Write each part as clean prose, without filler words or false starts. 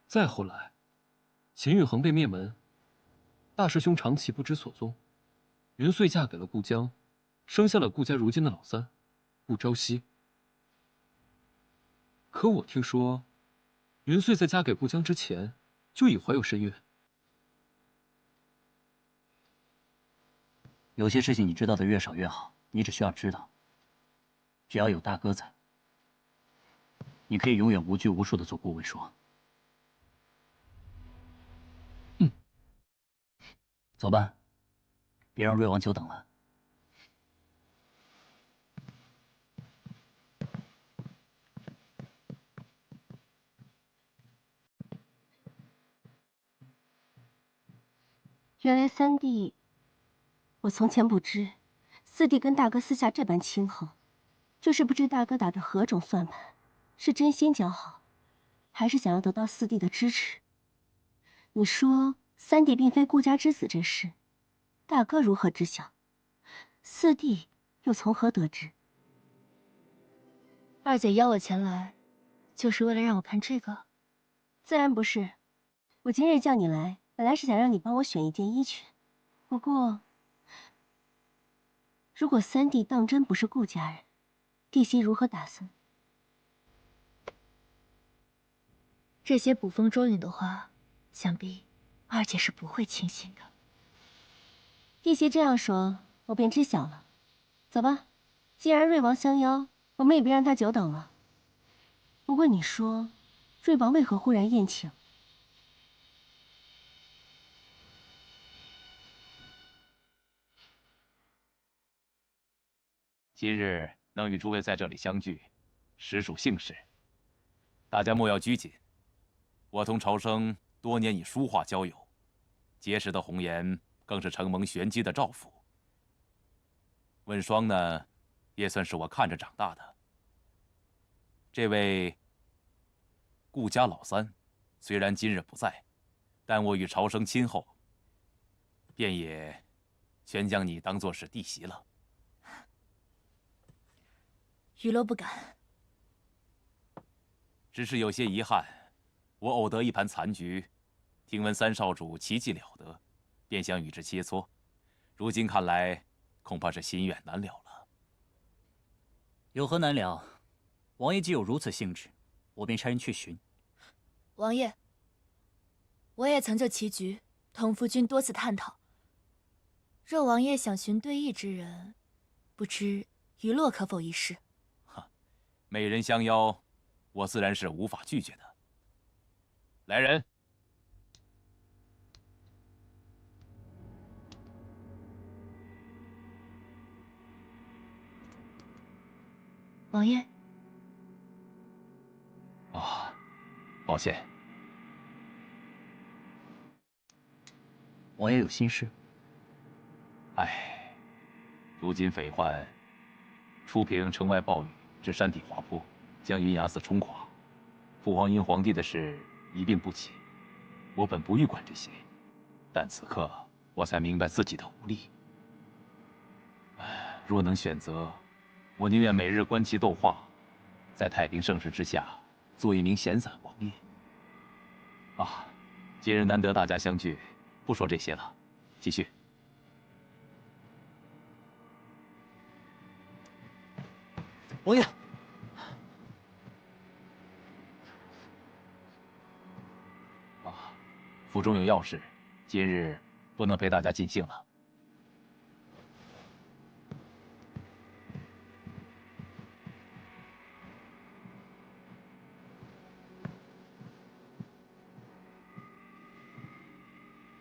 再后来，秦玉衡被灭门，大师兄长期不知所踪，云穗嫁给了顾江，生下了顾家如今的老三，顾朝夕。可我听说，云穗在嫁给顾江之前，就已怀有身孕。有些事情你知道的越少越好，你只需要知道，只要有大哥在，你可以永远无拘无束的做顾问说。走吧，别让瑞王久等了。原来三弟，我从前不知，四弟跟大哥私下这般亲厚，就是不知大哥打着何种算盘，是真心交好，还是想要得到四弟的支持？你说三弟并非顾家之子这事，大哥如何知晓？四弟又从何得知？二姐邀我前来，就是为了让我看这个？自然不是，我今日叫你来，本来是想让你帮我选一件衣裙。不过，如果三弟当真不是顾家人，弟媳如何打算？这些捕风捉影的话，想必二姐是不会轻信的。弟媳这样说，我便知晓了。走吧，既然瑞王相邀，我们也别让他久等了。不过你说，瑞王为何忽然宴请？今日能与诸位在这里相聚，实属幸事。大家莫要拘谨。我同朝生多年以书画交友，结识的红颜更是承蒙玄机的照拂。问双呢，也算是我看着长大的。这位顾家老三，虽然今日不在，但我与朝生亲厚，便也全将你当作是弟媳了。雨落不敢，只是有些遗憾，我偶得一盘残局，听闻三少主奇技了得，便想与之切磋。如今看来，恐怕是心愿难了了。有何难了？王爷既有如此兴致，我便差人去寻。王爷，我也曾就棋局同夫君多次探讨。若王爷想寻对弈之人，不知于洛可否一试？美人相邀，我自然是无法拒绝的。来人！王爷。啊，抱歉。王爷有心事。唉，如今匪患初平城外暴雨，致山体滑坡，将银崖寺冲垮。父皇因皇帝的事一病不起，我本不欲管这些，但此刻我才明白自己的无力。若能选择，我宁愿每日观棋斗画，在太平盛世之下做一名闲散王爷。啊，今日难得大家相聚，不说这些了，继续。王爷，啊，府中有要事，今日不能陪大家尽兴了。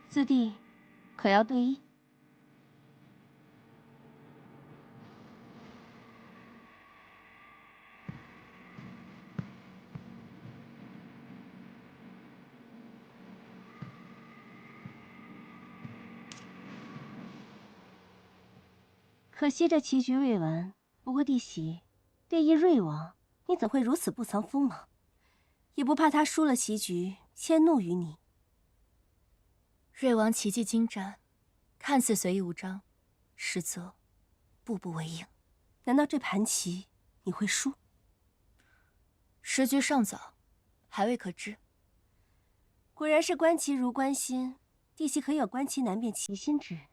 四弟，可要对弈？可惜这棋局未完。不过弟媳，对弈瑞王，你怎会如此不藏锋芒？也不怕他输了棋局，迁怒于你？瑞王棋技精湛，看似随意无章，实则步步为营。难道这盘棋你会输？时局尚早，还未可知。果然是观其如观心，弟媳可有观其难辨其心之人。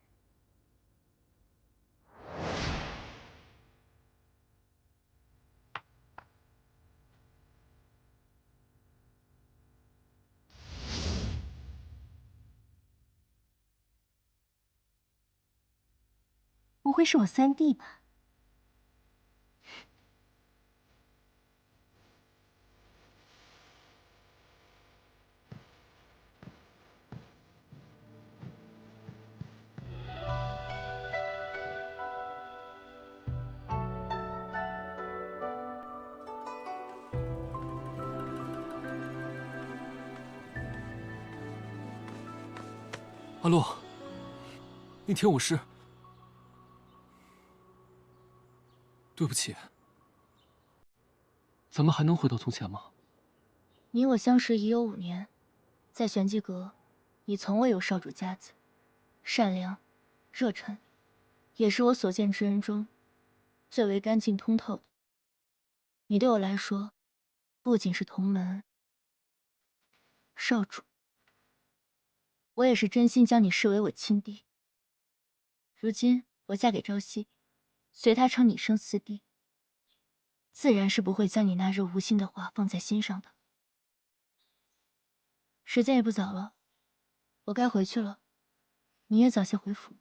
不会是我三弟吧？阿洛，那天我是……对不起。咱们还能回到从前吗？你我相识已有5年，在玄机阁，你从未有少主家子，善良、热忱，也是我所见之人中最为干净通透的。你对我来说，不仅是同门少主，我也是真心将你视为我亲弟。如今我嫁给朝夕，随他称你生四弟，自然是不会将你那热无心的话放在心上的。时间也不早了，我该回去了，你也早些回府。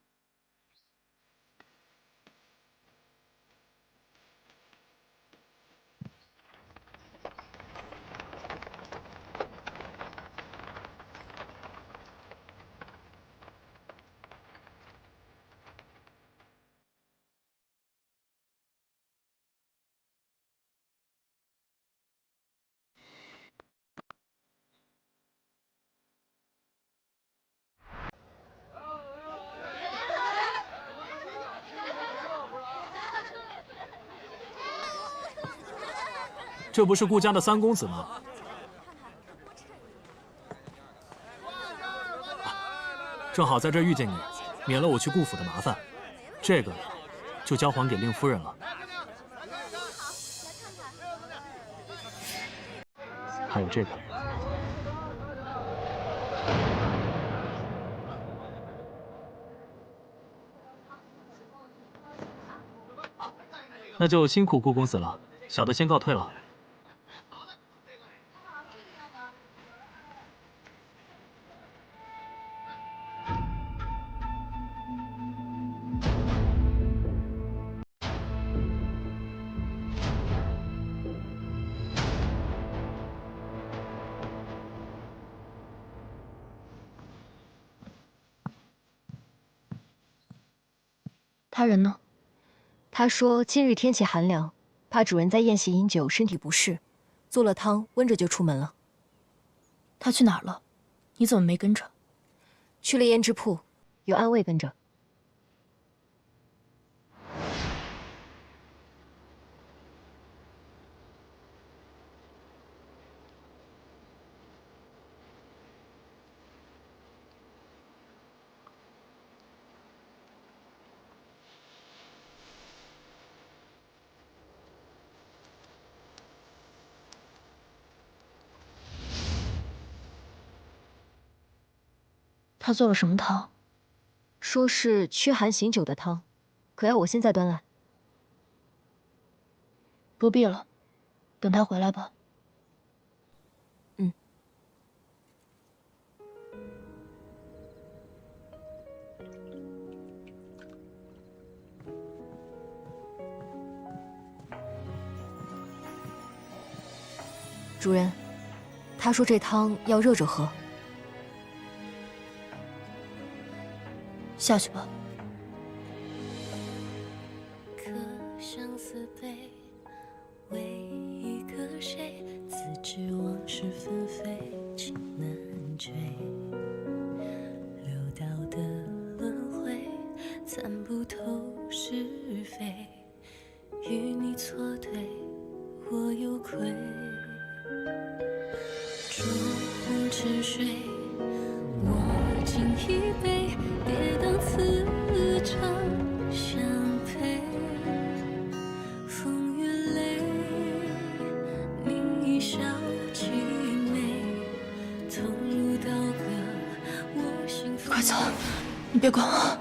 这不是顾家的三公子吗？正好在这儿遇见你，免了我去顾府的麻烦。这个就交还给令夫人了。还有这个，那就辛苦顾公子了，小的先告退了。他人呢？他说今日天气寒凉，怕主人在宴席饮酒，身体不适，做了汤温着就出门了。他去哪儿了？你怎么没跟着？去了胭脂铺，有安卫跟着。他做了什么汤？说是驱寒醒酒的汤，可要我现在端来？不必了，等他回来吧。主人，他说这汤要热着喝。下去吧。可相思悲，为一个谁？自知往事纷飞，情难追。流到的轮回，参不透是非。与你错对，我有愧。烛红沉睡，我敬一杯，别当此场相陪。风月泪，你笑凄美，同路快走，你别管我。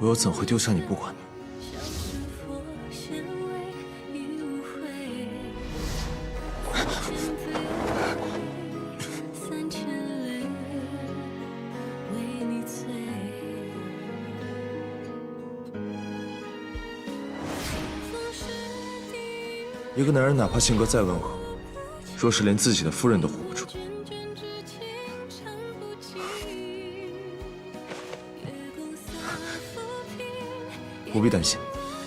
我又怎会丢下你不管呢？一个男人哪怕性格再温和，若是连自己的夫人都护不住，不必担心，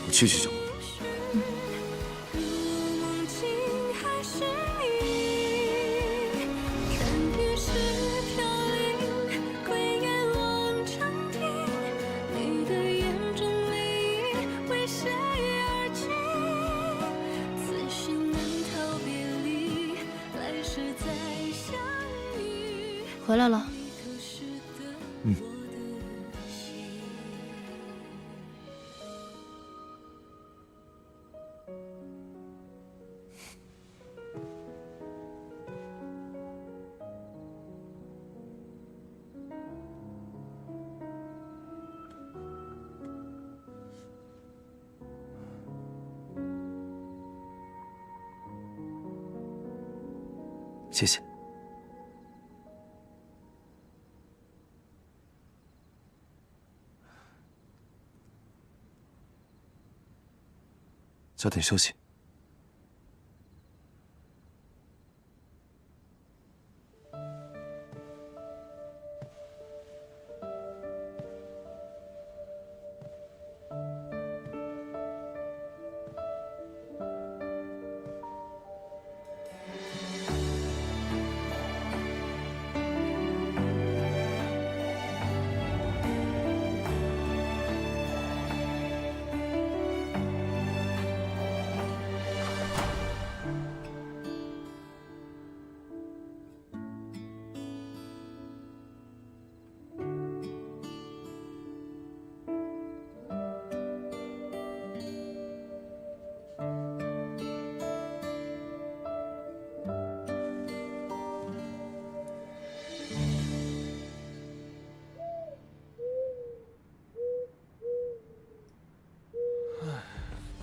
我去就好。回来了。嗯。谢谢。早点休息。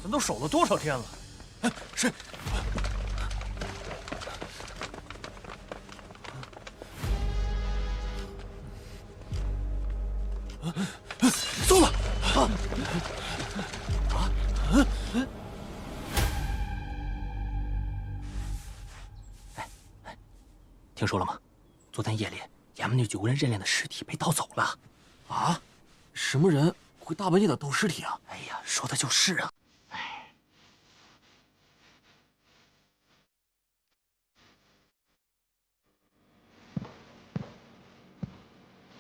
咱都守了多少天了？哎，谁？糟了！听说了吗？昨天夜里，衙门那9个人认领的尸体被盗走了。啊？什么人会大半夜的盗尸体啊？哎呀，说的就是啊。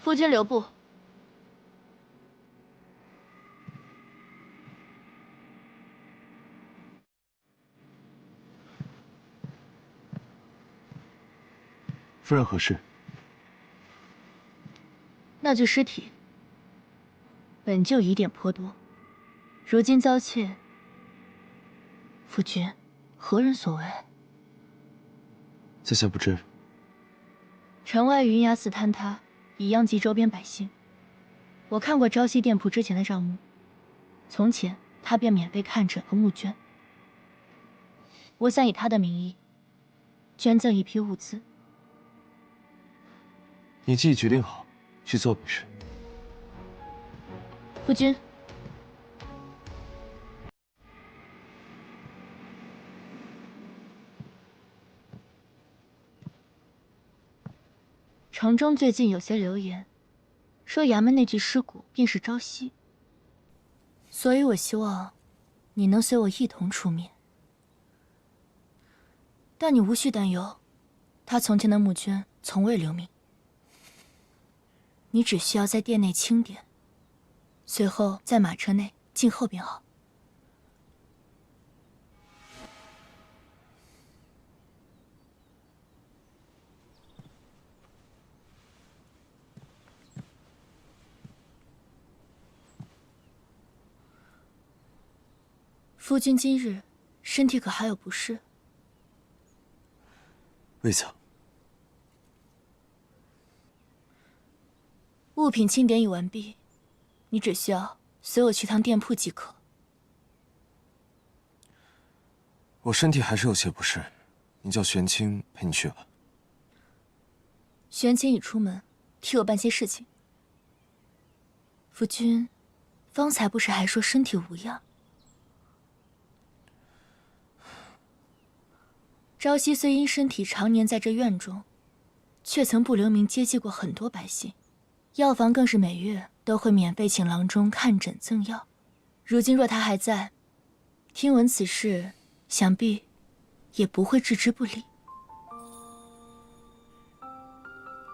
夫君留步。夫人何事？那具尸体本就疑点颇多，如今遭窃，夫君何人所为？在下不知。城外云崖寺坍塌，已殃及周边百姓。我看过朝夕店铺之前的账目，从前他便免费看诊和募捐。我想以他的名义捐赠一批物资。你既已决定好去做便是。夫君，城中最近有些流言，说衙门那具尸骨便是朝夕，所以我希望你能随我一同出面。但你无需担忧，他从前的募捐从未留名。你只需要在殿内清点，随后在马车内静候便好。夫君今日身体可还有不适？未曾。物品清点已完毕，你只需要随我去趟店铺即可。我身体还是有些不适，你叫玄清陪你去吧。玄清已出门，替我办些事情。夫君，方才不是还说身体无恙？朝夕虽因身体常年在这院中，却曾不留名接济过很多百姓，药房更是每月都会免费请郎中看诊赠药。如今若他还在，听闻此事，想必也不会置之不理。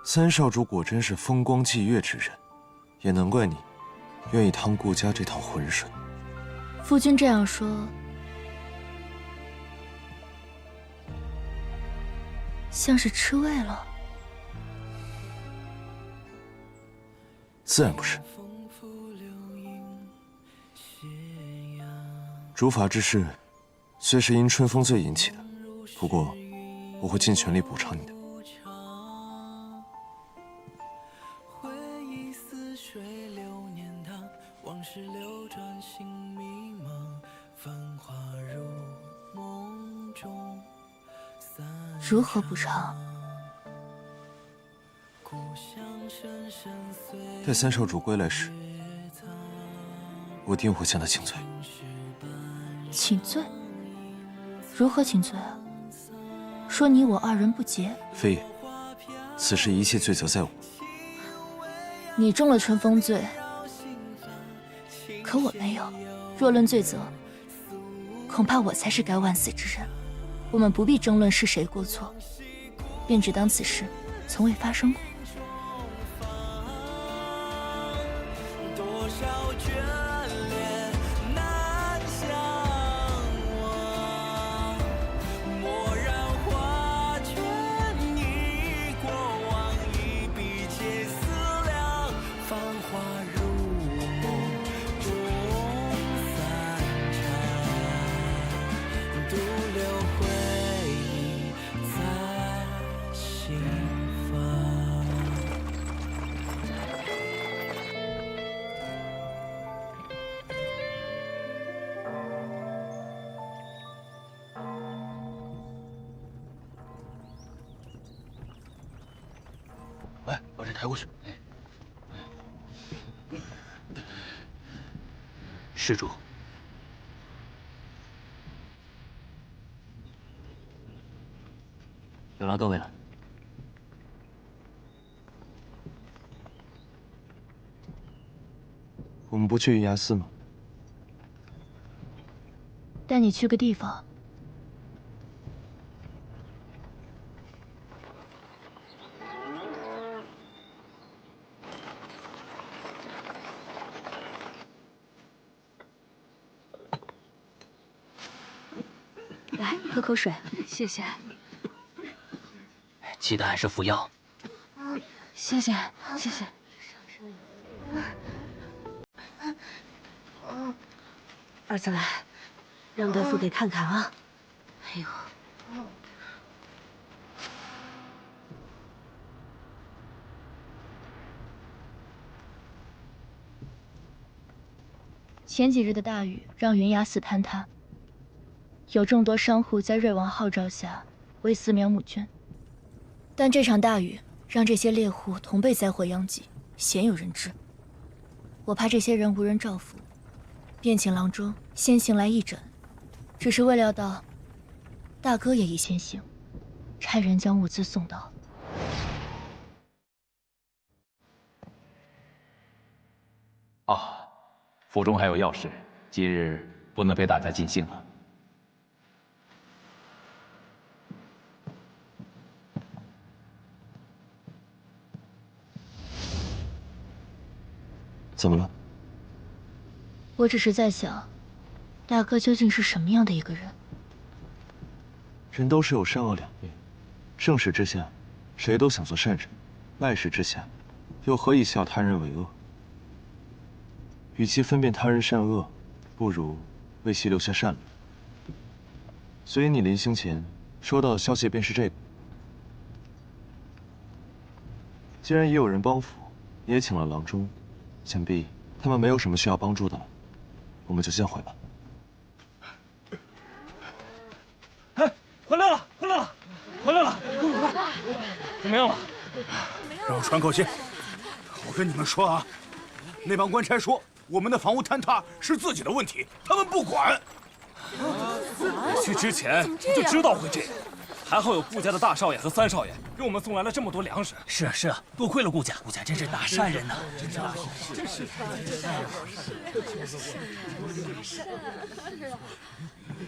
三少主果真是风光霁月之人，也难怪你愿意趟顾家这趟浑水。夫君这样说，像是吃味了。自然不是。诛伐之事虽是因春风醉引起的，不过我会尽全力补偿你的。如何补偿？待三少主归来时，我定会向他请罪。请罪？如何请罪啊？说你我二人不洁？非也，此事一切罪责在我。你中了春风罪，可我没有。若论罪责，恐怕我才是该万死之人。我们不必争论是谁过错，便只当此事从未发生过。来，把这抬过去。施主，有劳各位了。我们不去云崖寺吗？带你去个地方。来，喝口水，谢谢。记得按时服药。谢谢，谢谢。儿子来，让大夫给看看啊。哎呦。前几日的大雨让云崖寺坍塌，有众多商户在瑞王号召下为寺庙募捐，但这场大雨让这些猎户同被灾祸殃及，鲜有人知。我怕这些人无人照拂，便请郎中先行来义诊，只是未料到大哥也已先行，差人将物资送到。啊，府中还有要事，今日不能陪大家尽兴了。怎么了？我只是在想，大哥究竟是什么样的一个人？人都是有善恶两面，正时之下，谁都想做善人；败时之下，又何以笑他人为恶？与其分辨他人善恶，不如为其留下善良。所以你临行前收到的消息便是这个。既然已有人帮扶，也请了郎中，想必他们没有什么需要帮助的了，我们就先回吧。哎，回来了，回来了，回来了！怎么样了？让我喘口气。我跟你们说啊，那帮官差说我们的房屋坍塌是自己的问题，他们不管。去之前就知道会这样，还好有顾家的大少爷和三少爷给我们送来了这么多粮食。是啊是啊，多亏了顾家，顾家真是大善人呐！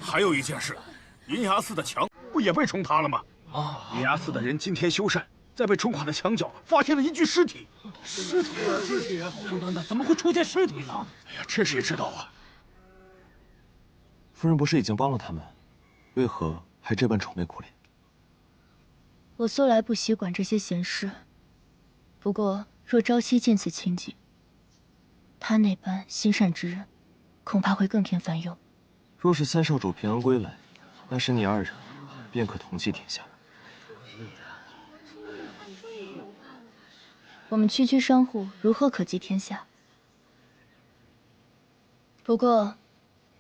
还有一件事，银崖寺的墙不也被冲塌了吗？啊！银崖寺的人今天修缮，在被冲垮的墙角发现了一具尸体。尸体？等等，怎么会出现尸体呢？哎呀，这谁知道啊？夫人不是已经帮了他们，为何还这般愁眉苦脸？我素来不喜管这些闲事，不过若朝夕见此情景，他那般心善之人，恐怕会更添烦忧。若是三少主平安归来，那时你二人便可同济天下。我们区区商户如何可济天下？不过，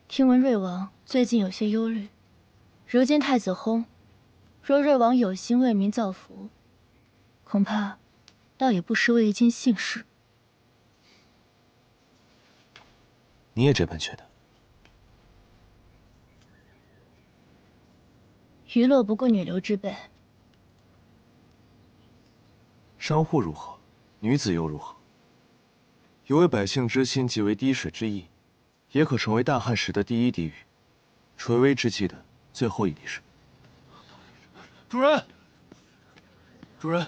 听闻瑞王最近有些忧虑，如今太子薨，若瑞王有心为民造福，恐怕倒也不失为一件幸事。你也这般觉得？娱乐不过女流之辈。商户如何？女子又如何？有为百姓之心，即为滴水之意，也可成为大旱时的第一滴雨，垂危之际的最后一滴水。主人，主人，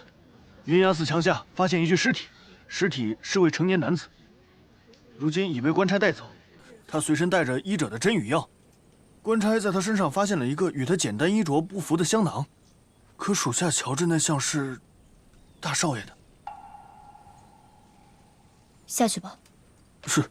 云崖寺墙下发现一具尸体，尸体是位成年男子，如今已被官差带走。他随身带着医者的针与药，官差在他身上发现了一个与他简单衣着不符的香囊，可属下瞧着那像是大少爷的。下去吧。是。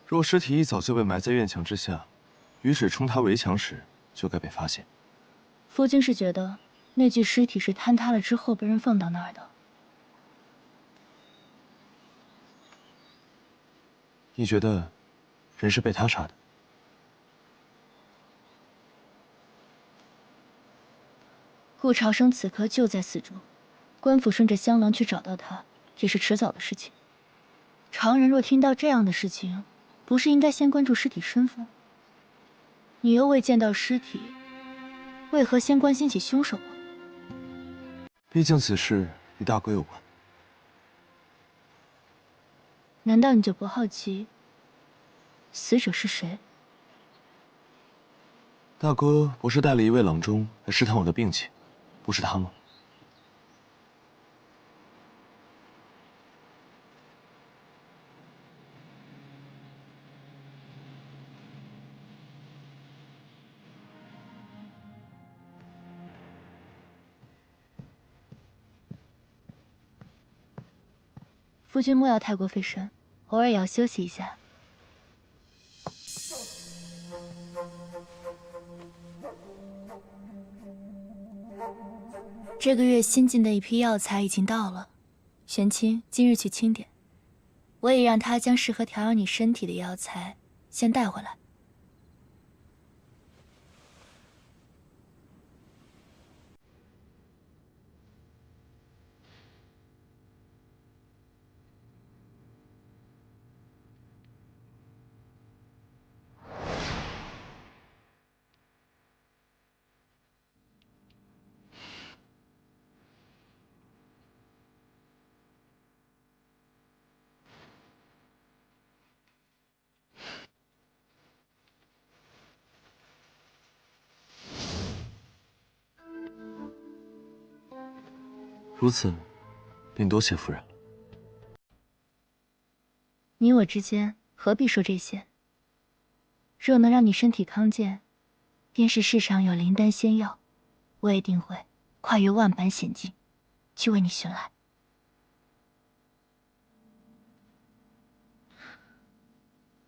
若尸体一早就被埋在院墙之下，雨水冲塌围墙时就该被发现。夫君是觉得那具尸体是坍塌了之后被人放到那儿的？你觉得人是被他杀的？顾朝生此刻就在寺中，官府顺着香囊去找到他，也是迟早的事情。常人若听到这样的事情，不是应该先关注尸体身份？你又未见到尸体，为何先关心起凶手啊？毕竟此事与大哥有关。难道你就不好奇，死者是谁？大哥不是带了一位郎中来试探我的病情，不是他吗？夫君莫要太过费神，偶尔也要休息一下。这个月新进的一批药材已经到了，玄清今日去清点，我也让他将适合调养你身体的药材先带回来。如此，便多谢夫人了。你我之间何必说这些？若能让你身体康健，便是世上有灵丹仙药，我一定会跨越万般险境，去为你寻来。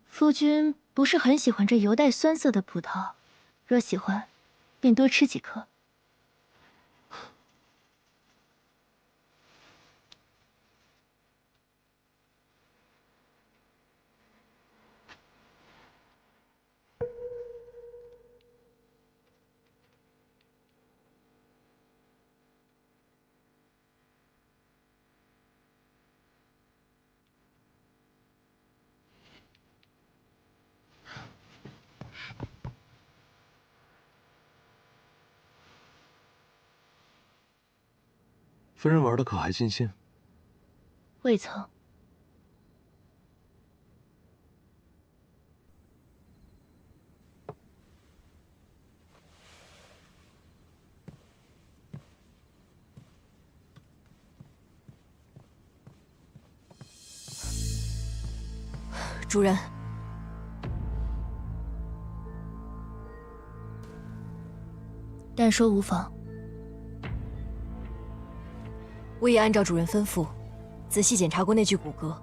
夫君不是很喜欢这油带酸涩的葡萄，若喜欢，便多吃几颗。夫人玩的可还尽兴？未曾。主人，但说无妨。我已按照主人吩咐，仔细检查过那具骨骼。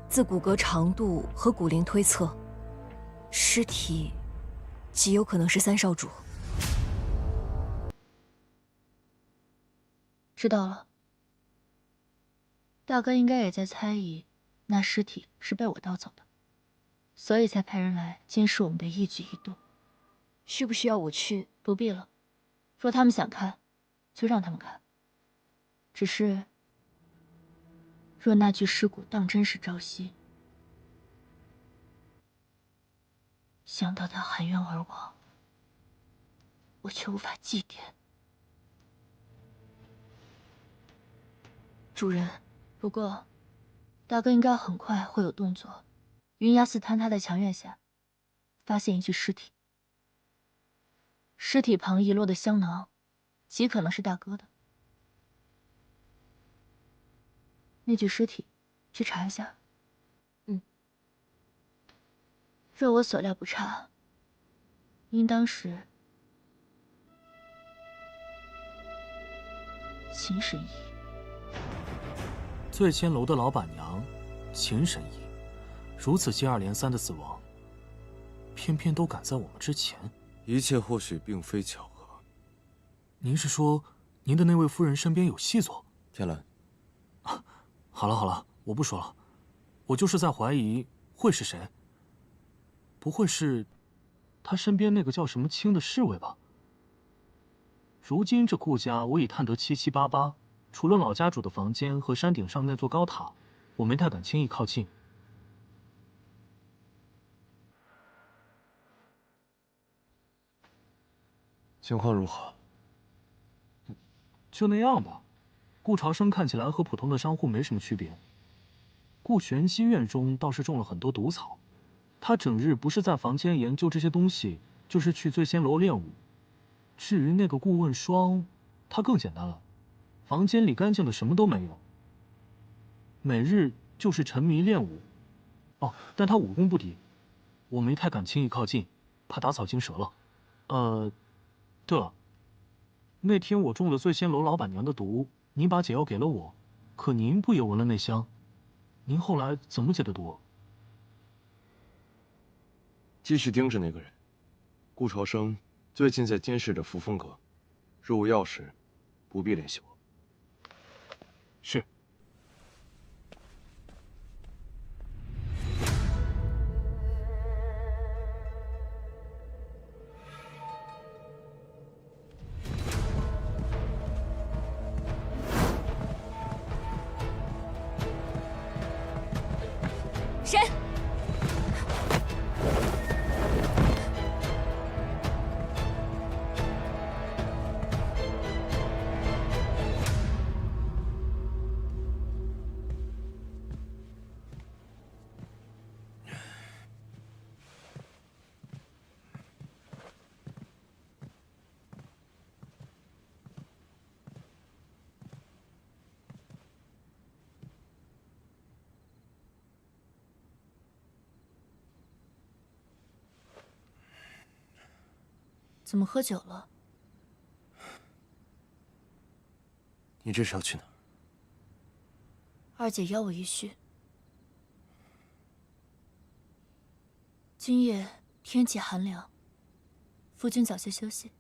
自骨骼长度和骨龄推测，尸体极有可能是三少主。知道了。大哥应该也在猜疑，那尸体是被我盗走的，所以才派人来监视我们的一举一动。需不需要我去？不必了。若他们想看，就让他们看。只是，若那具尸骨当真是朝夕，想到他含冤而亡，我却无法祭奠。主人，不过，大哥应该很快会有动作。云崖寺坍塌的墙院下，发现一具尸体，尸体旁遗落的香囊，极可能是大哥的。那具尸体，去查一下。若我所料不差，应当是秦神医。醉仙楼的老板娘秦神医，如此接二连三的死亡，偏偏都赶在我们之前。一切或许并非巧合。您是说，您的那位夫人身边有细作？天蓝，好了好了，我不说了，我就是在怀疑会是谁。不会是他身边那个叫什么青的侍卫吧？如今这顾家我已探得七七八八，除了老家主的房间和山顶上那座高塔，我没太敢轻易靠近。情况如何？就那样吧。顾朝生看起来和普通的商户没什么区别。顾玄机院中倒是种了很多毒草，他整日不是在房间研究这些东西，就是去醉仙楼练武。至于那个顾问霜，他更简单了，房间里干净的什么都没有，每日就是沉迷练武。哦，但他武功不低，我没太敢轻易靠近，怕打草惊蛇了。对了，那天我中了醉仙楼老板娘的毒，您把解药给了我，可您不也闻了那香？您后来怎么解的毒？继续盯着那个人。顾朝生最近在监视着扶风阁，若无要事，不必联系我。是。谁？怎么喝酒了？你这是要去哪儿？二姐邀我一叙。今夜天气寒凉，夫君早些休息。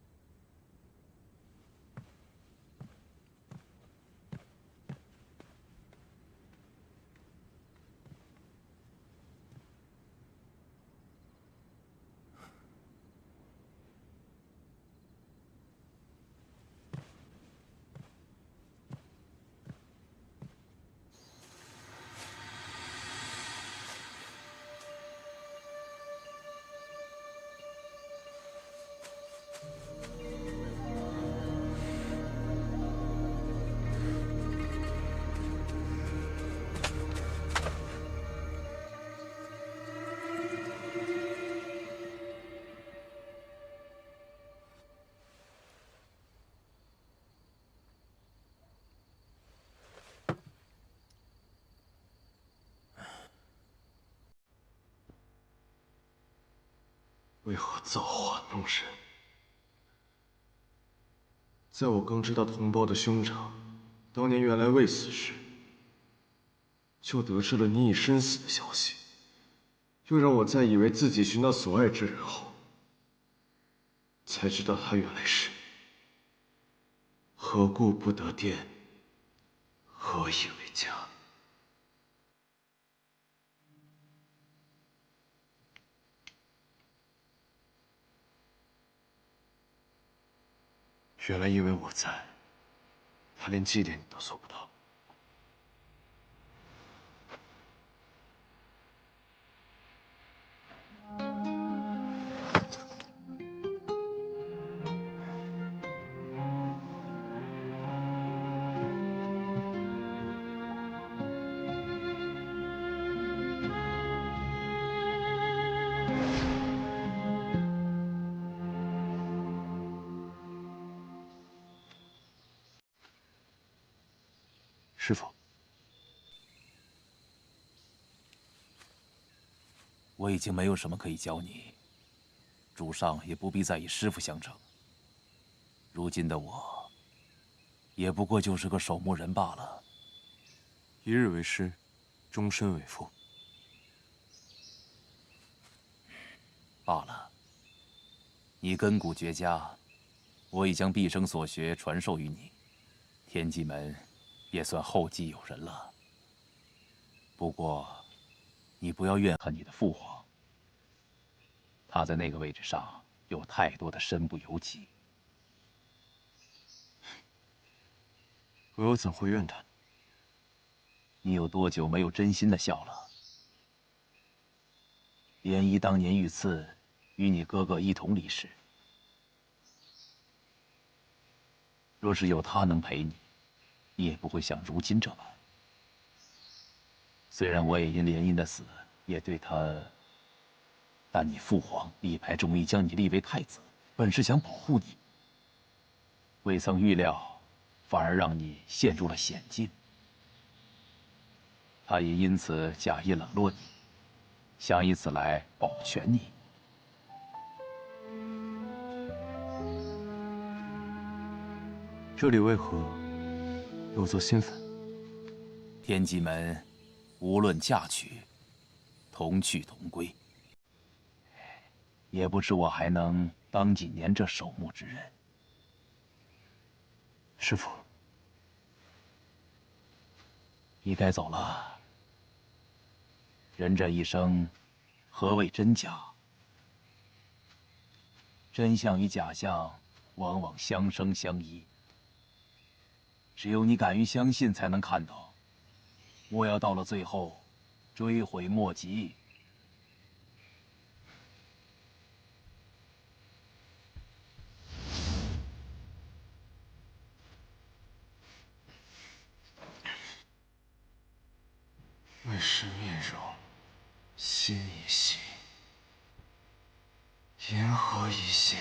为何造化弄人？在我刚知道同胞的兄长当年原来未死时，就得知了你已身死的消息，又让我再以为自己寻到所爱之人后，才知道他原来是何故不得殿，何以为家？原来因为我在，他连祭奠你都做不到。师傅，我已经没有什么可以教你，主上也不必再以师傅相称。如今的我，也不过就是个守墓人罢了。一日为师，终身为父。罢了，你根骨绝佳，我已将毕生所学传授于你，天机门也算后继有人了。不过，你不要怨恨你的父皇，他在那个位置上有太多的身不由己。我又怎会怨他？你有多久没有真心的笑了？莲姨当年遇刺，与你哥哥一同离世。若是有他能陪你，你也不会像如今这般。虽然我也因莲英的死也对他，但你父皇力排众议将你立为太子，本是想保护你，未曾预料，反而让你陷入了险境。他也因此假意冷落你，想以此来保全你。这里为何有座新坟？天机门，无论嫁娶，同去同归。也不知我还能当几年这守墓之人。师父，你该走了。人这一生，何谓真假？真相与假象，往往相生相依。只有你敢于相信，才能看到。莫要到了最后，追悔莫及。为师面容，心已细，言何以显，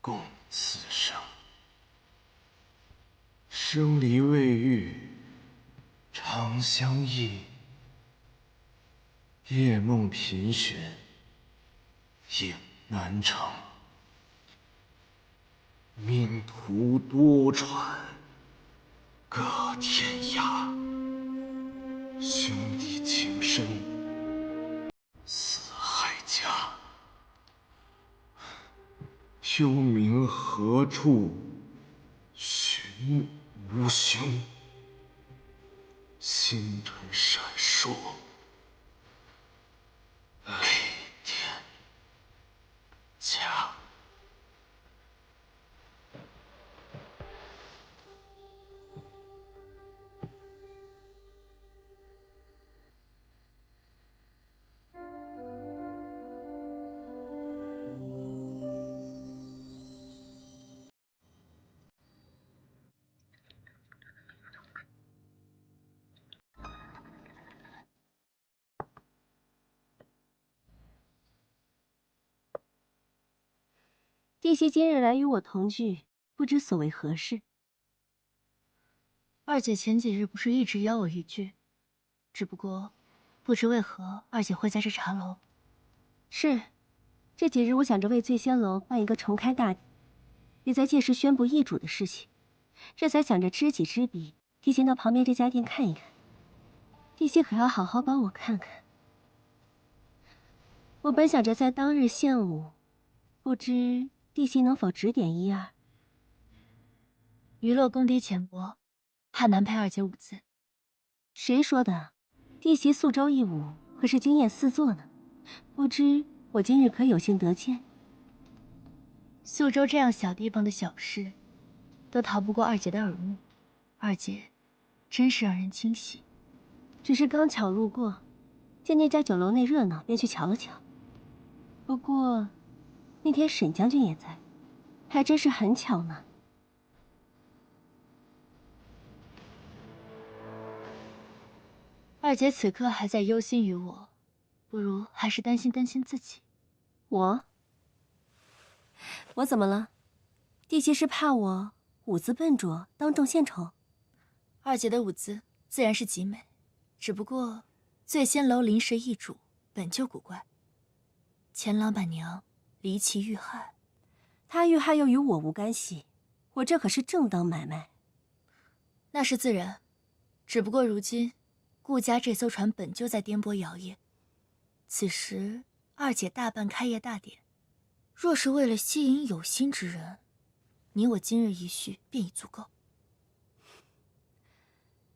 共此生。生离未遇，长相忆。夜梦频寻，影难成。命途多舛，各天涯，兄弟情深，似海家。幽冥何处寻无兄？星辰闪烁，雷电降。弟媳今日来与我同聚，不知所为何事。二姐前几日不是一直邀我一聚，只不过不知为何二姐会在这茶楼。是，这几日我想着为醉仙楼办一个重开大典，也在届时宣布易主的事情，这才想着知己知彼，提前到旁边这家店看一看。弟媳可要好好帮我看看。我本想着在当日献舞，不知弟媳能否指点一二？娱乐功底浅薄，怕难陪二姐舞姿。谁说的？弟媳素州一舞可是惊艳四座呢，不知我今日可有幸得见？宿州这样小地方的小事，都逃不过二姐的耳目。二姐真是让人惊喜。只是刚巧路过，见那家酒楼内热闹，便去瞧了瞧。不过那天沈将军也在，还真是很巧呢。二姐此刻还在忧心于我，不如还是担心担心自己。我怎么了？弟媳是怕我舞姿笨拙，当众献丑？二姐的舞姿自然是极美，只不过醉仙楼临时易主，本就古怪。前老板娘离奇遇害，她遇害又与我无干系，我这可是正当买卖。那是自然，只不过如今顾家这艘船本就在颠簸摇曳，此时二姐大办开业大典，若是为了吸引有心之人，你我今日一叙便已足够。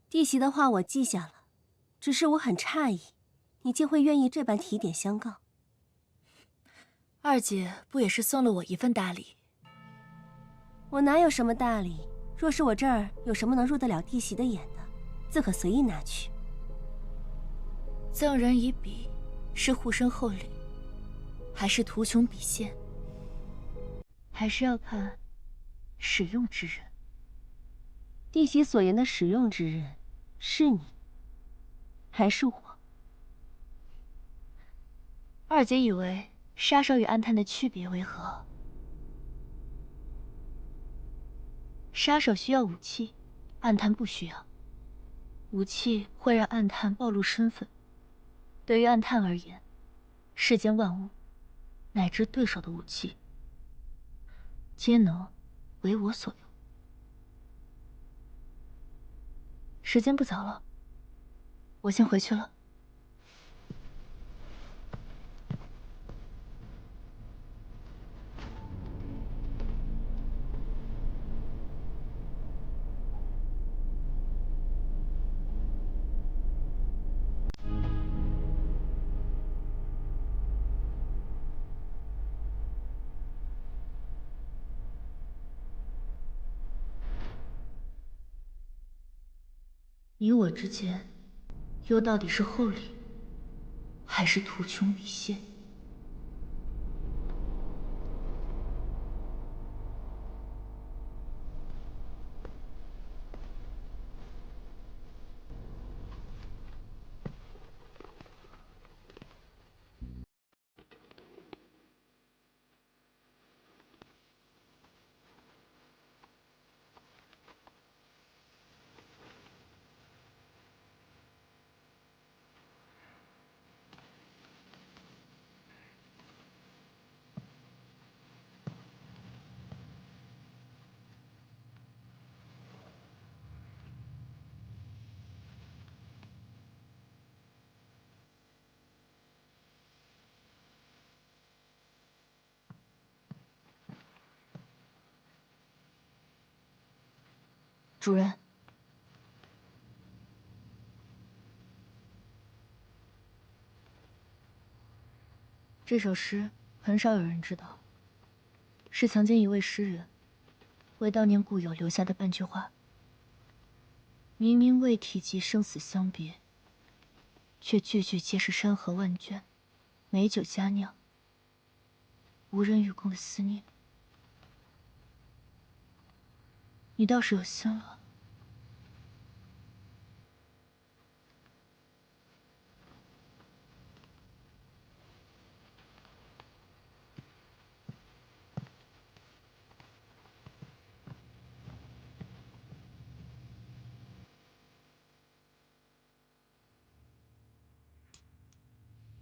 弟媳的话我记下了，只是我很诧异，你竟会愿意这般提点相告。二姐不也是送了我一份大礼？我哪有什么大礼？若是我这儿有什么能入得了弟媳的眼的，自可随意拿去。赠人以彼，是护身厚礼，还是图穷匕现？还是要看使用之人。弟媳所言的使用之人，是你，还是我？二姐以为杀手与暗探的区别为何？杀手需要武器，暗探不需要。武器会让暗探暴露身份，对于暗探而言，世间万物，乃至对手的武器，皆能为我所用。时间不早了，我先回去了。你我之间，又到底是厚礼，还是图穷匕现？主人，这首诗很少有人知道，是曾经一位诗人为当年故友留下的半句话。明明未提及生死相别，却句句皆是山河万卷，美酒佳酿，无人与共的思念。你倒是有心了。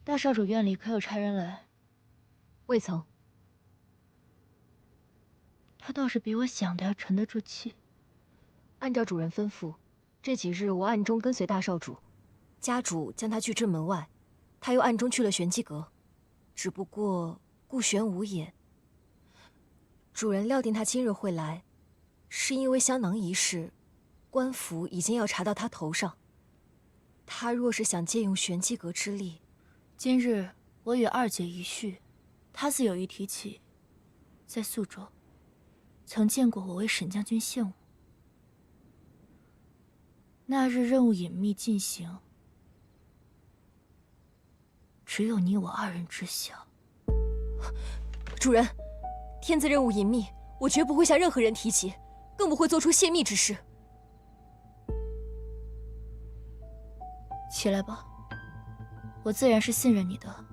大少主院里可有差人来？未曾。他倒是比我想的要沉得住气。按照主人吩咐，这几日我暗中跟随大少主，家主将他拒之门外，他又暗中去了玄机阁。只不过顾玄无言。主人料定他今日会来，是因为香囊一事，官府已经要查到他头上。他若是想借用玄机阁之力，今日我与二姐一叙，他自有意提起，在宿州曾见过我为沈将军献舞。那日任务隐秘进行，只有你我二人知晓。主人，天子任务隐秘，我绝不会向任何人提起，更不会做出泄密之事。起来吧，我自然是信任你的。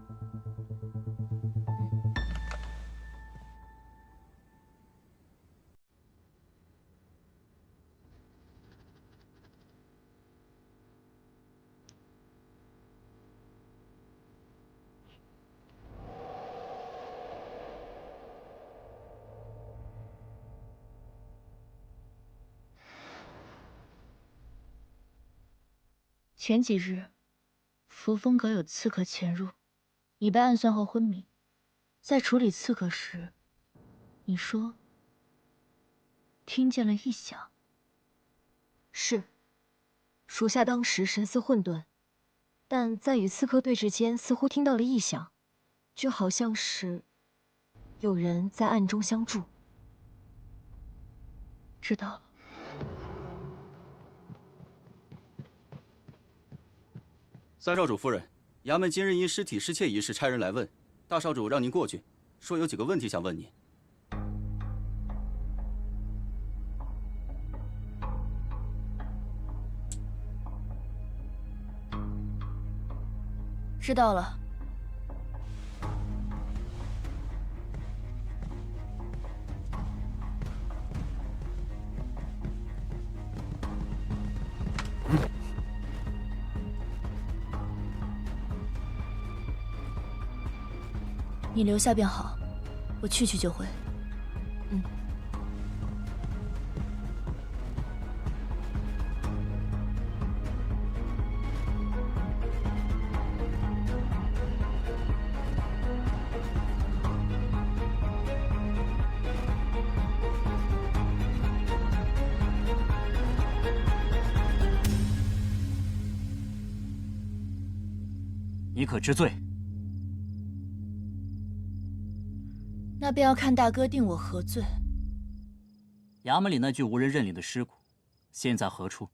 前几日，扶风阁有刺客潜入，你被暗算后昏迷。在处理刺客时，你说听见了异响。是，属下当时神思混沌，但在与刺客对峙间，似乎听到了异响，就好像是有人在暗中相助。知道了。三少主夫人，衙门今日因尸体失窃一事差人来问，大少主让您过去，说有几个问题想问您。知道了。你留下便好，我去就回。嗯。你可知罪？那便要看大哥定我何罪。衙门里那具无人认领的尸骨，现在何处？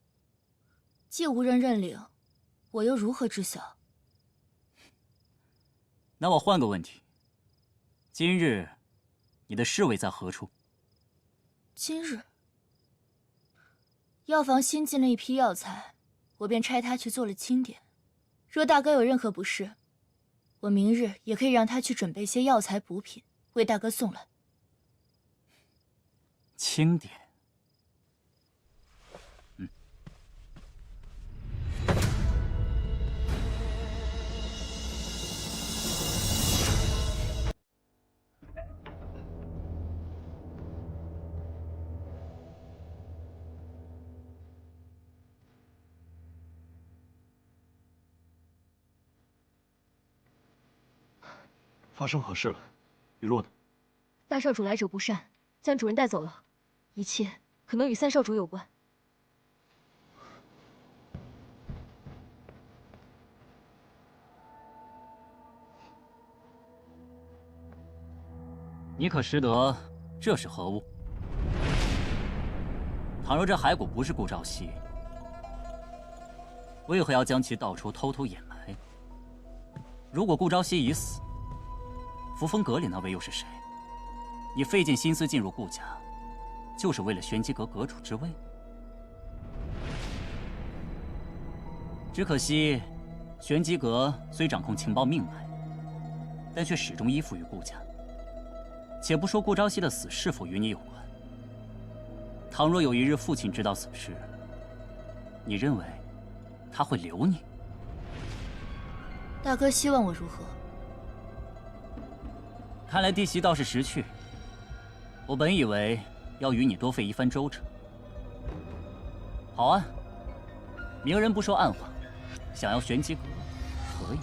既无人认领，我又如何知晓？那我换个问题：今日你的侍卫在何处？今日，药房新进了一批药材，我便差他去做了清点。若大哥有任何不适，我明日也可以让他去准备些药材补品，为大哥送来。清点。发生何事了？雨落呢？大少主来者不善，将主人带走了，一切可能与三少主有关。你可识得这是何物？倘若这骸骨不是顾朝夕，为何要将其道出偷偷掩埋？如果顾朝夕已死，扶风阁里那位又是谁？你费尽心思进入顾家，就是为了玄机阁阁主之位？只可惜，玄机阁虽掌控情报命脉，但却始终依附于顾家。且不说顾朝夕的死是否与你有关，倘若有一日父亲知道此事，你认为他会留你？大哥希望我如何？看来弟媳倒是识趣。我本以为要与你多费一番周折。好啊，明人不说暗话，想要玄机阁可以，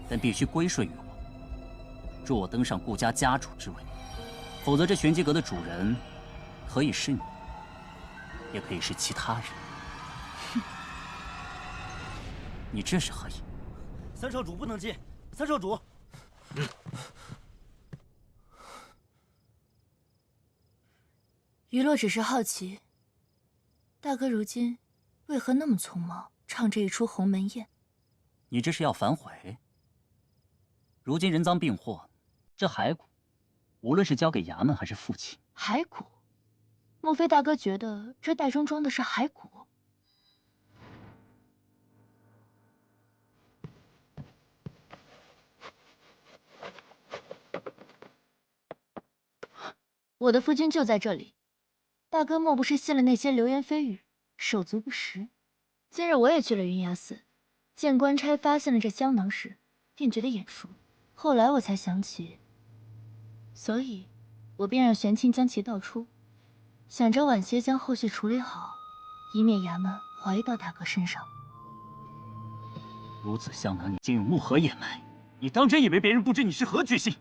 但必须归顺于我。助我登上顾家家主之位，否则这玄机阁的主人可以是你，也可以是其他人。哼，你这是何意？三少主不能进，三少主。余洛只是好奇，大哥如今为何那么匆忙，唱这一出鸿门宴？你这是要反悔？如今人赃并获。这骸骨，无论是交给衙门还是父亲，骸骨？莫非大哥觉得这袋中装的是骸骨？我的夫君就在这里，大哥莫不是信了那些流言蜚语，手足不实？今日我也去了云崖寺，见官差发现了这香囊时，便觉得眼熟，后来我才想起。所以，我便让玄清将其倒出，想着晚些将后续处理好，以免衙门怀疑到大哥身上。如此香囊，你竟用木盒掩埋，你当真以为别人不知你是何居心？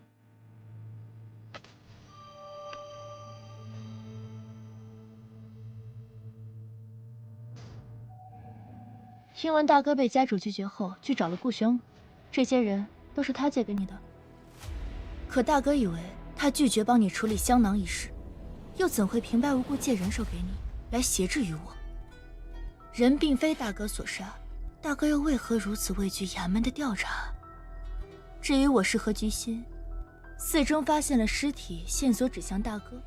听闻大哥被家主拒绝后，去找了顾玄武，这些人都是他借给你的。可大哥以为他拒绝帮你处理香囊一事，又怎会平白无故借人手给你，来挟制于我？人并非大哥所杀，大哥又为何如此畏惧衙门的调查？至于我是何居心，寺中发现了尸体，线索指向大哥，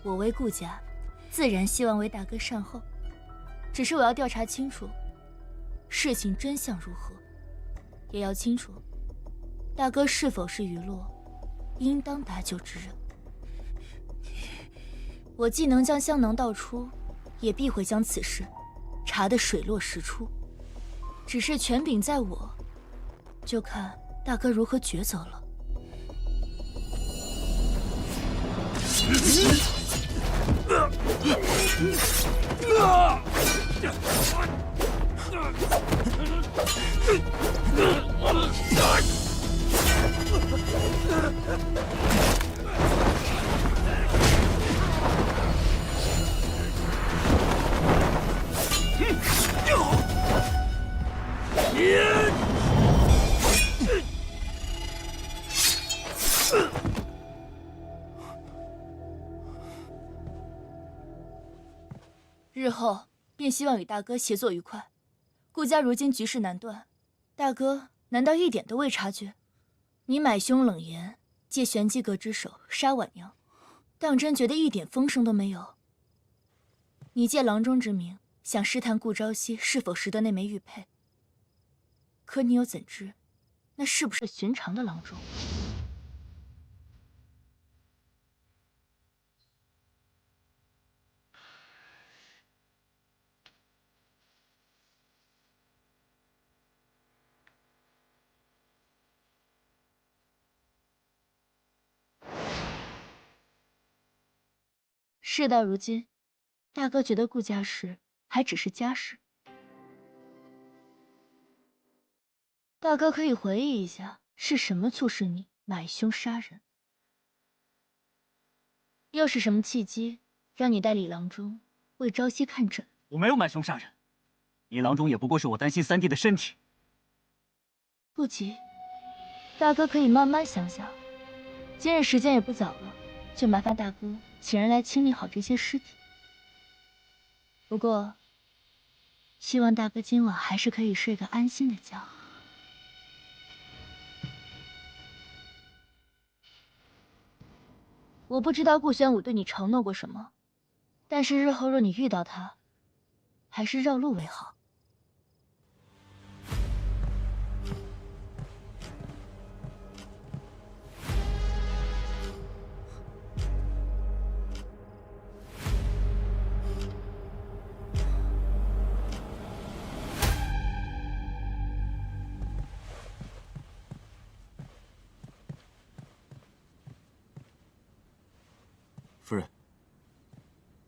我为顾家，自然希望为大哥善后。只是我要调查清楚，事情真相如何，也要清楚大哥是否是余洛应当搭救之人。我既能将香囊倒出，也必会将此事查得水落石出。只是权柄在我，就看大哥如何抉择了。日后便希望与大哥协作愉快。顾家如今局势难断，大哥难道一点都未察觉？你买凶冷言，借玄机阁之手杀婉娘，当真觉得一点风声都没有？你借郎中之名，想试探顾朝夕是否识得那枚玉佩，可你又怎知，那是不是寻常的郎中？事到如今，大哥觉得顾家事还只是家事。大哥可以回忆一下，是什么促使你买凶杀人？又是什么契机让你带李郎中为朝夕看诊？我没有买凶杀人，李郎中也不过是我担心三弟的身体。不急，大哥可以慢慢想想。今日时间也不早了，就麻烦大哥请人来清理好这些尸体。不过，希望大哥今晚还是可以睡个安心的觉。我不知道顾玄武对你承诺过什么，但是日后若你遇到他，还是绕路为好。夫人，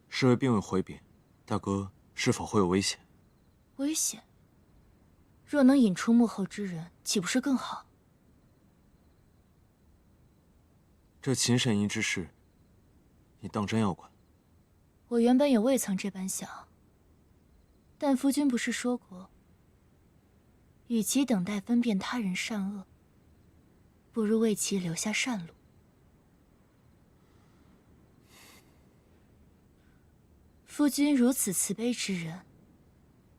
侍卫并未回禀，大哥是否会有危险？危险？若能引出幕后之人，岂不是更好？这秦神医之事，你当真要管？我原本也未曾这般想，但夫君不是说过，与其等待分辨他人善恶，不如为其留下善路。夫君如此慈悲之人，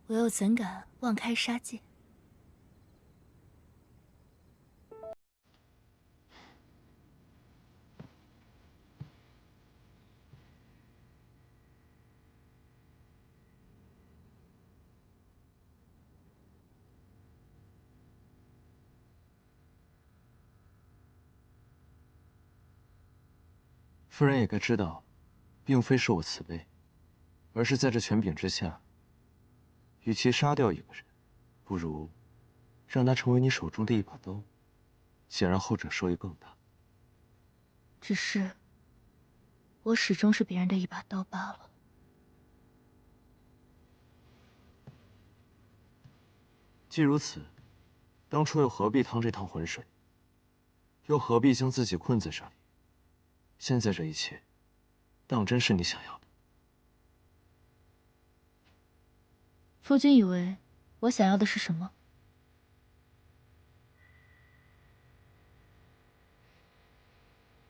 我又怎敢妄开杀戒？夫人也该知道，并非是我慈悲，而是在这权柄之下，与其杀掉一个人，不如让他成为你手中的一把刀，显然后者收益更大。只是，我始终是别人的一把刀罢了。既如此，当初又何必趟这趟浑水？又何必将自己困在这里？现在这一切，当真是你想要的？夫君以为我想要的是什么？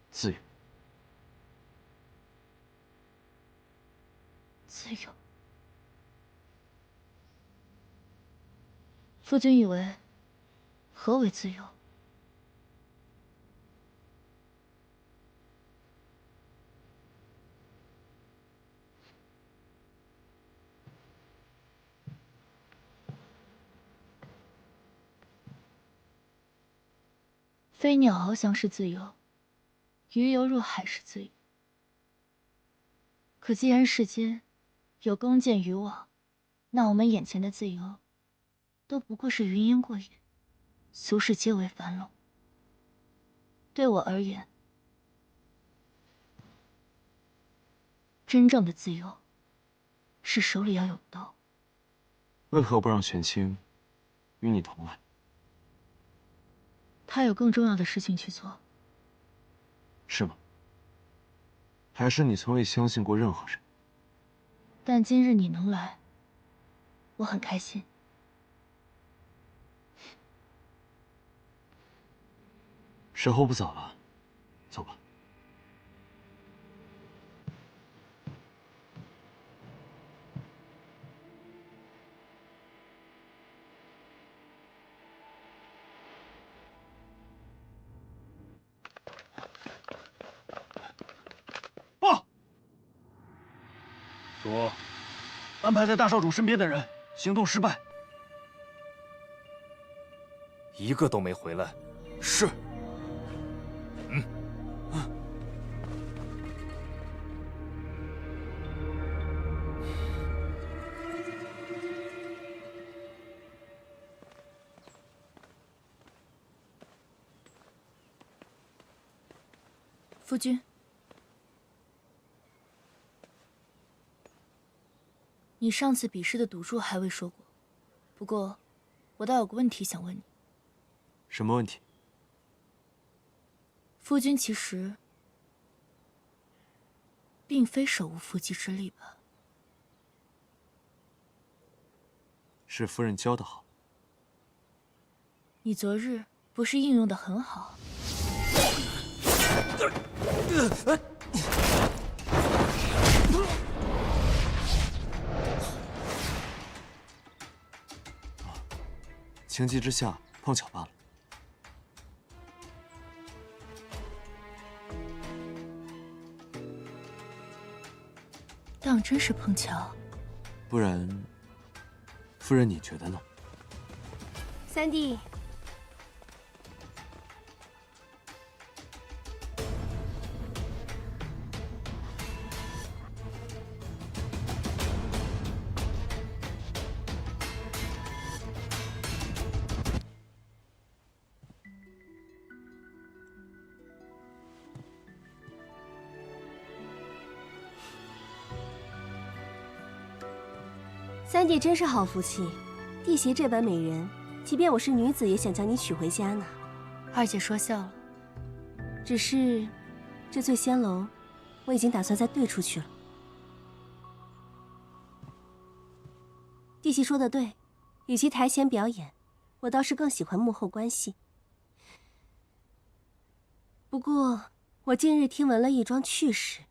自由。自由。夫君以为何为自由？飞鸟翱翔是自由，鱼游入海是自由。可既然世间有弓箭渔网，那我们眼前的自由，都不过是云烟过眼，俗世皆为樊笼。对我而言，真正的自由，是手里要有刀。为何不让玄清与你同来？他有更重要的事情去做。是吗？还是你从未相信过任何人？但今日你能来，我很开心。时候不早了，走吧。报！说，安排在大少主身边的人行动失败，一个都没回来。是。夫君，你上次比试的赌注还未说过，不过我倒有个问题想问你。什么问题？夫君其实并非手无缚鸡之力吧？是夫人教得好。你昨日不是应用得很好？情急之下碰巧罢了。当真是碰巧。不然，夫人你觉得呢？三弟，三弟真是好福气，弟媳这般美人，即便我是女子，也想将你娶回家呢。二姐说笑了，只是这醉仙楼，我已经打算再兑出去了。弟媳说的对，与其台前表演，我倒是更喜欢幕后关系。不过，我近日听闻了一桩趣事，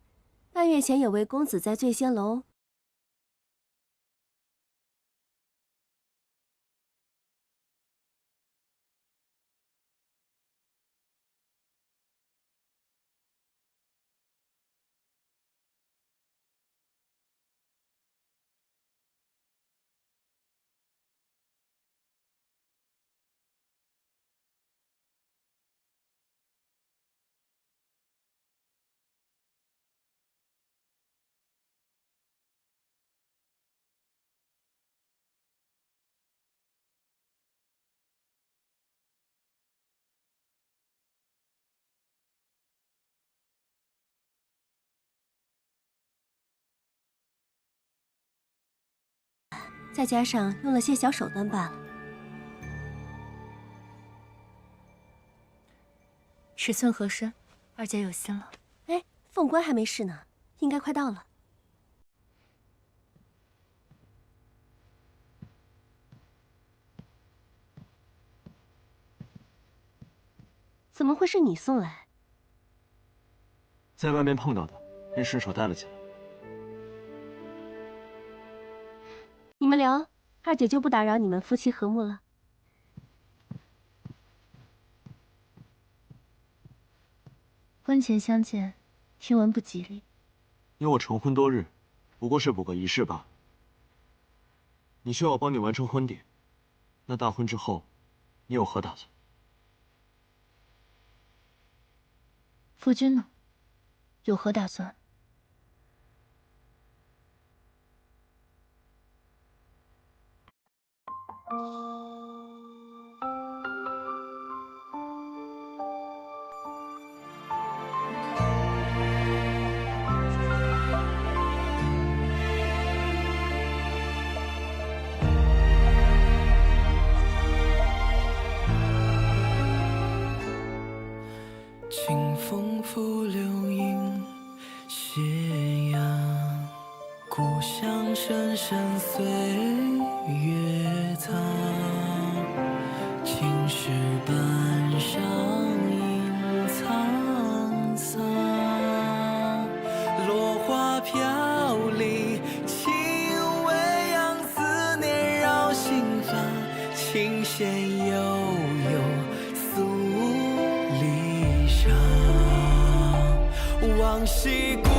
半月前有位公子在醉仙楼。再加上用了些小手段罢了。尺寸合身，二姐有心了。哎，凤冠还没试呢，应该快到了。怎么会是你送来？在外面碰到的，便顺手带了进来。你们聊，二姐就不打扰你们夫妻和睦了。婚前相见，听闻不吉利。因我成婚多日，不过是补个仪式罢了。你需要我帮你完成婚典，那大婚之后，你有何打算？夫君呢？有何打算？清风拂柳映斜阳，故乡深深岁月藏。青石板上映沧桑，落花飘零，轻微扬，思念绕心房，琴弦悠悠诉离殇，往昔故